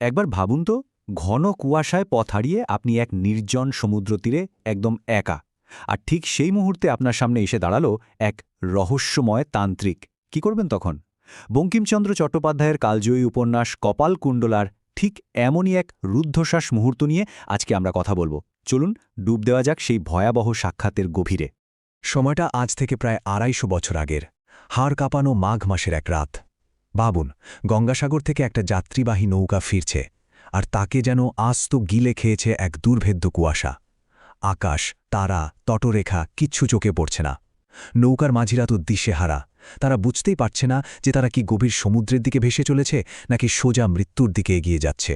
একবার ভাবুন তো, ঘন কুয়াশায় পথ হারিয়ে আপনি এক নির্জন সমুদ্র তীরে একদম একা। আর ঠিক সেই মুহূর্তে আপনার সামনে এসে দাঁড়ালো এক রহস্যময় তান্ত্রিক। কি করবেন তখন? বঙ্কিমচন্দ্র চট্টোপাধ্যায়ের কালজয়ী উপন্যাস কপালকুণ্ডলার ঠিক এমনই এক রুদ্ধশ্বাস মুহূর্ত নিয়ে আজকে আমরা কথা বলবো। চলুন ডুব দেওয়া যাক সেই ভয়াবহ সাক্ষাতের গভীরে। সময়টা আজ থেকে প্রায় ২৫০ বছর আগের। হাড় কাঁপানো মাঘ মাসের এক রাত। ভাবুন, গঙ্গাসাগর থেকে একটা যাত্রীবাহী নৌকা ফিরছে, আর তাকে যেন আস্ত গিলে খেয়েছে এক দুর্ভেদ্য কুয়াশা। আকাশ, তারা, তটরেখা কিচ্ছু চোখে পড়ছে না। নৌকার মাঝিরা তো দিশেহারা। তারা বুঝতেই পারছে না যে তারা কি গভীর সমুদ্রের দিকে ভেসে চলেছে নাকি সোজা মৃত্যুর দিকে এগিয়ে যাচ্ছে।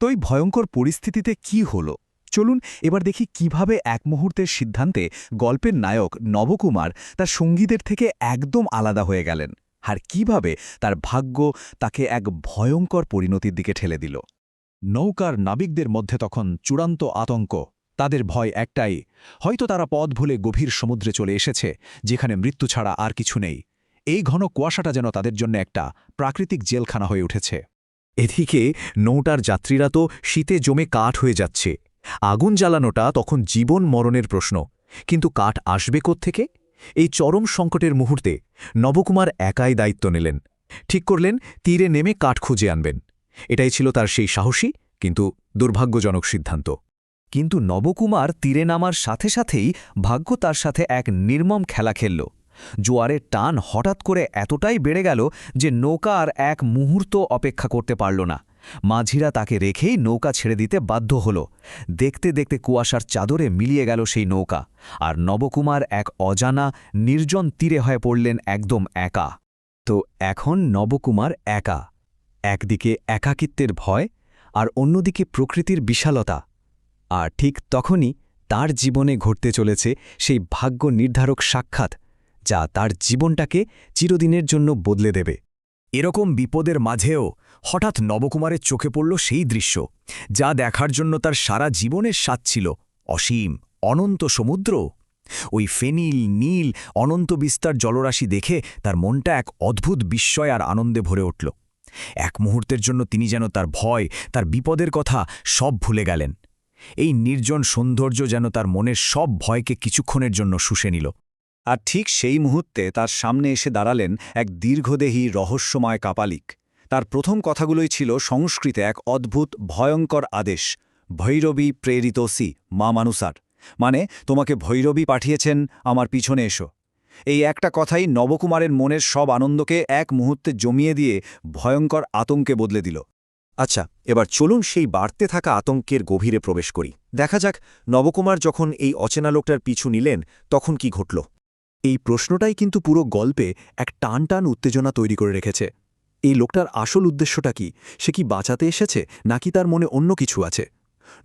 তো এই ভয়ঙ্কর পরিস্থিতিতে কি হলো? চলুন এবার দেখি কিভাবে এক মুহূর্তের সিদ্ধান্তে গল্পের নায়ক নবকুমার তার সঙ্গীদের থেকে একদম আলাদা হয়ে গেলেন, আর কিভাবে তার ভাগ্য তাকে এক ভয়ঙ্কর পরিণতির দিকে ঠেলে দিল। নৌকার নাবিকদের মধ্যে তখন চূড়ান্ত আতঙ্ক। তাদের ভয় একটাই, হয়তো তারা পথ ভুলে গভীর সমুদ্রে চলে এসেছে, যেখানে মৃত্যু ছাড়া আর কিছু নেই। এই ঘন কুয়াশাটা যেন তাদের জন্য একটা প্রাকৃতিক জেলখানা হয়ে উঠেছে। এদিকে নৌটার যাত্রীরা তো শীতে জমে কাঠ হয়ে যাচ্ছে। আগুন জ্বালানোটা তখন জীবন মরণের প্রশ্ন, কিন্তু কাঠ আসবে কোত্থেকে? এই চরম সংকটের মুহূর্তে নবকুমার একাই দায়িত্ব নিলেন। ঠিক করলেন তীরে নেমে কাঠ খুঁজে আনবেন। এটাই ছিল তার সেই সাহসী কিন্তু দুর্ভাগ্যজনক সিদ্ধান্ত। কিন্তু নবকুমার তীরে নামার সাথে সাথেই ভাগ্য তার সাথে এক নির্মম খেলা খেলল। জোয়ারের টান হঠাৎ করে এতটাই বেড়ে গেল যে নৌকা আর এক মুহূর্ত অপেক্ষা করতে পারল না। মাঝিরা তাকে রেখেই নৌকা ছেড়ে দিতে বাধ্য হল। দেখতে দেখতে কুয়াশার চাদরে মিলিয়ে গেল সেই নৌকা, আর নবকুমার এক অজানা নির্জন তীরে হয়ে পড়লেন একদম একা। তো এখন নবকুমার একা। একদিকে একাকিত্বের ভয়, আর অন্যদিকে প্রকৃতির বিশালতা। আর ঠিক তখনই তার জীবনে ঘটতে চলেছে সেই ভাগ্য নির্ধারক সাক্ষাৎ, যা তার জীবনটাকে চিরদিনের জন্য বদলে দেবে। এরকম বিপদের মাঝেও হঠাৎ নবকুমারের চোখে পড়ল সেই দৃশ্য, যা দেখার জন্য তার সারা জীবনের স্বাদ ছিল, অসীম অনন্ত সমুদ্র। ওই ফেনীল নীল অনন্ত বিস্তার জলরাশি দেখে তার মনটা এক অদ্ভুত বিস্ময় আর আনন্দে ভরে উঠল। এক মুহূর্তের জন্য তিনি যেন তার ভয়, তার বিপদের কথা সব ভুলে গেলেন। এই নির্জন সৌন্দর্য যেন তার মনের সব ভয়কে কিছুক্ষণের জন্য শুষে নিল। আর ঠিক সেই মুহূর্তে তার সামনে এসে দাঁড়ালেন এক দীর্ঘদেহী রহস্যময় কাপালিক। তার প্রথম কথাগুলোই ছিল সংস্কৃতে এক অদ্ভুত ভয়ঙ্কর আদেশ, ভৈরবী প্রেরিতোসি মা মানুষার, মানে তোমাকে ভৈরবী পাঠিয়েছেন, আমার পিছনে এসো। এই একটা কথাই নবকুমারের মনের সব আনন্দকে এক মুহূর্তে জমিয়ে দিয়ে ভয়ঙ্কর আতঙ্কে বদলে দিল। আচ্ছা, এবার চলুন সেই বাড়তে থাকা আতঙ্কের গভীরে প্রবেশ করি। দেখা যাক নবকুমার যখন এই অচেনা লোকটার পিছু নিলেন তখন কি ঘটল। এই প্রশ্নটাই কিন্তু পুরো গল্পে এক টান টান উত্তেজনা তৈরি করে রেখেছে। এই লোকটার আসল উদ্দেশ্যটা কি? সে কি বাঁচাতে এসেছে, নাকি তার মনে অন্য কিছু আছে?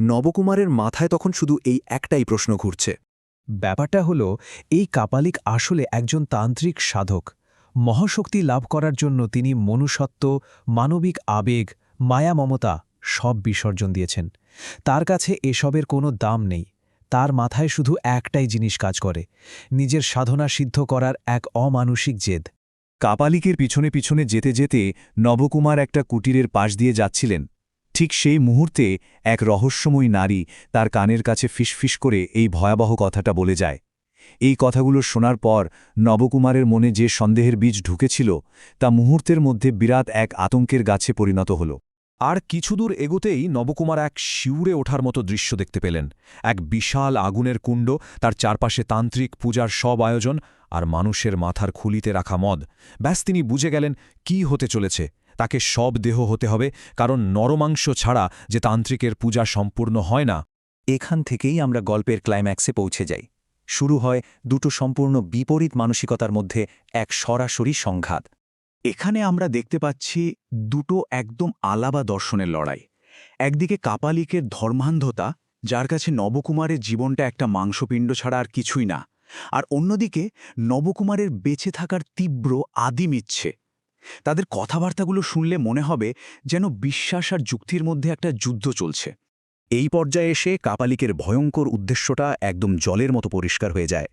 নবকুমারের মাথায় তখন শুধু এই একটাই প্রশ্ন ঘুরছে। ব্যাপারটা হলো, এই কাপালিক আসলে একজন তান্ত্রিক সাধক। মহাশক্তি লাভ করার জন্য তিনি মনুষ্যত্ব, মানবিক আবেগ, মায়া মমতা সব বিসর্জন দিয়েছেন। তার কাছে এসবের কোনো দাম নেই। তার মাথায় শুধু একটাই জিনিস কাজ করে, নিজের সাধনা সিদ্ধ করার এক অমানসিক জেদ। কাপালিকের পিছনে পিছনে যেতে যেতে নবকুমার একটা কুটিরের পাশ দিয়ে যাচ্ছিলেন। ঠিক সেই মুহূর্তে এক রহস্যময়ী নারী তার কানের কাছে ফিসফিস করে এই ভয়াবহ কথাটা বলে যায়। এই কথাগুলো শোনার পর নবকুমারের মনে যে সন্দেহের বীজ ঢুকেছিল তা মুহূর্তের মধ্যে বিরাট এক আতঙ্কের গাছে পরিণত হল। আর কিছুদূর এগোতেই নবকুমার এক শিউরে ওঠার মতো দৃশ্য দেখতে পেলেন। এক বিশাল আগুনের কুণ্ড, তার চারপাশে তান্ত্রিক পূজার সব আয়োজন, আর মানুষের মাথার খুলিতে রাখা মদ। ব্যাস তিনি বুঝে গেলেন কি হতে চলেছে। তাকে সব দেহ হতে হবে, কারণ নরমাংস ছাড়া যে তান্ত্রিকের পূজা সম্পূর্ণ হয় না। এখান থেকেই আমরা গল্পের ক্লাইম্যাক্সে পৌঁছে যাই। শুরু হয় দুটো সম্পূর্ণ বিপরীত মানসিকতার মধ্যে এক সরাসরি সংঘাত। এখানে আমরা দেখতে পাচ্ছি দুটো একদম আলাদা দর্শনের লড়াই। একদিকে কাপালিকের ধর্মান্ধতা, যার কাছে নবকুমারের জীবনটা একটা মাংসপিণ্ড ছাড়া আর কিছুই না, আর অন্যদিকে নবকুমারের বেঁচে থাকার তীব্র আদিম ইচ্ছে। তাদের কথাবার্তাগুলো শুনলে মনে হবে যেন বিশ্বাস আর যুক্তির মধ্যে একটা যুদ্ধ চলছে। এই পর্যায়ে এসে কাপালিকের ভয়ঙ্কর উদ্দেশ্যটা একদম জলের মতো পরিষ্কার হয়ে যায়।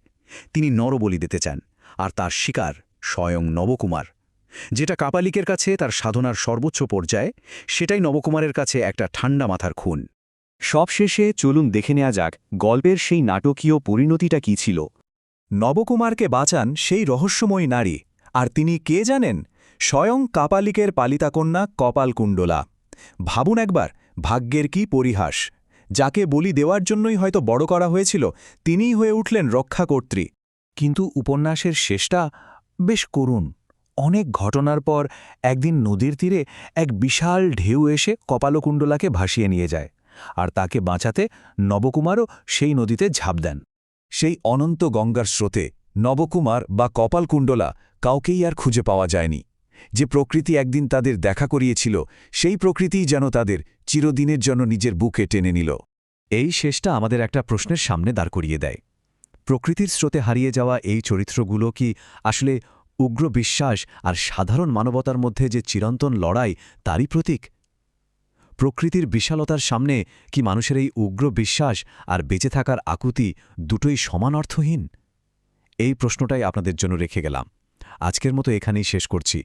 তিনি নরবলি দিতে চান, আর তার শিকার স্বয়ং নবকুমার। যেটা কাপালিকের কাছে তার সাধনার সর্বোচ্চ পর্যায়ে, সেটাই নবকুমারের কাছে একটা ঠান্ডা মাথার খুন। সবশেষে চলুন দেখে নেওয়া যাক গল্পের সেই নাটকীয় পরিণতিটা কী ছিল। নবকুমারকে বাঁচান সেই রহস্যময়ী নারী, আর তিনি কে জানেন? স্বয়ং কাপালিকের পালিতা কন্যা কপালকুণ্ডলা। ভাবুন একবার, ভাগ্যের কি পরিহাস! যাকে বলি দেওয়ার জন্যই হয়তো বড় করা হয়েছিল, তিনিই হয়ে উঠলেন রক্ষাকর্ত্রী। কিন্তু উপন্যাসের শেষটা বেশ করুণ। অনেক ঘটনার পর একদিন নদীর তীরে এক বিশাল ঢেউ এসে কপালকুণ্ডলাকে ভাসিয়ে নিয়ে যায়, আর তাকে বাঁচাতে নবকুমারও সেই নদীতে ঝাঁপ দেন। সেই অনন্ত গঙ্গার স্রোতে নবকুমার বা কপালকুণ্ডলা কাউকেই আর খুঁজে পাওয়া যায়নি। যে প্রকৃতি একদিন তাদের দেখা করিয়েছিল, সেই প্রকৃতিই যেন তাদের চিরদিনের জন্য নিজের বুকে টেনে নিল। এই শেষটা আমাদের একটা প্রশ্নের সামনে দাঁড় করিয়ে দেয়। প্রকৃতির স্রোতে হারিয়ে যাওয়া এই চরিত্রগুলো কি আসলে উগ্র বিশ্বাস আর সাধারণ মানবতার মধ্যে যে চিরন্তন লড়াই তারই প্রতীক? প্রকৃতির বিশালতার সামনে কি মানুষের এই উগ্র বিশ্বাস আর বেঁচে থাকার আকুতি দুটোই সমান অর্থহীন? এই প্রশ্নটাই আপনাদের জন্য রেখে গেলাম। আজকের মতো এখানেই শেষ করছি।